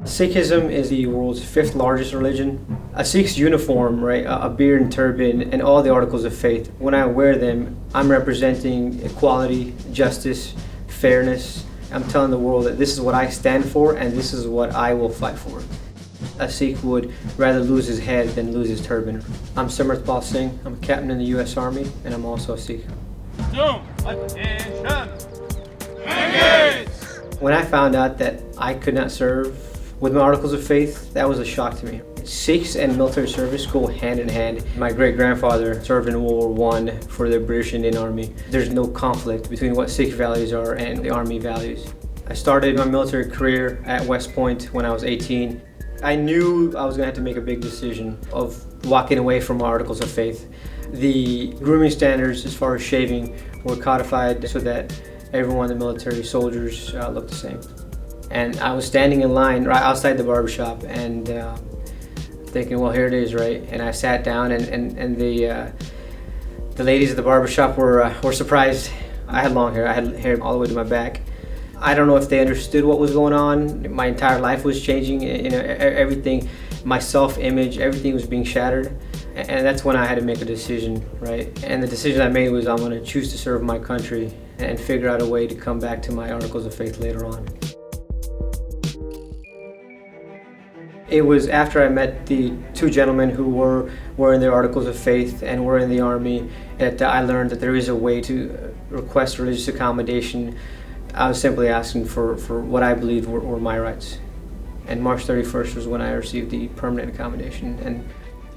Sikhism is the world's fifth largest religion. A Sikh's uniform, right, a beard and turban, and all the articles of faith, when I wear them, I'm representing equality, justice, fairness. I'm telling the world that this is what I stand for and this is what I will fight for. A Sikh would rather lose his head than lose his turban. I'm Simratpal Singh. I'm a captain in the U.S. Army, and I'm also a Sikh. When I found out that I could not serve with my articles of faith, that was a shock to me. Sikhs and military service go hand in hand. My great-grandfather served in World War I for the British Indian Army. There's no conflict between what Sikh values are and the Army values. I started my military career at West Point when I was 18. I knew I was going to have to make a big decision of walking away from my articles of faith. The grooming standards as far as shaving were codified so that everyone in the military, soldiers, looked the same. And I was standing in line right outside the barbershop and thinking, well, here it is, right? And I sat down and the ladies at the barbershop were surprised. I had long hair. I had hair all the way to my back. I don't know if they understood what was going on. My entire life was changing. You know, everything, my self-image, everything was being shattered. And that's when I had to make a decision, right? And the decision I made was I'm going to choose to serve my country and figure out a way to come back to my articles of faith later on. It was after I met the two gentlemen who were in their articles of faith and were in the Army that I learned that there is a way to request religious accommodation. I was simply asking for what I believed were my rights. And March 31st was when I received the permanent accommodation. And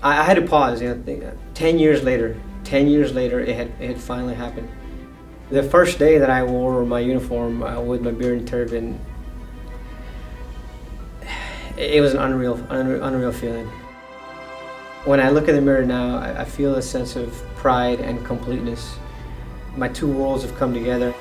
I had to pause, 10 years later, it had finally happened. The first day that I wore my uniform with my beard and turban, it was an unreal feeling. When I look in the mirror now, I feel a sense of pride and completeness. My two worlds have come together.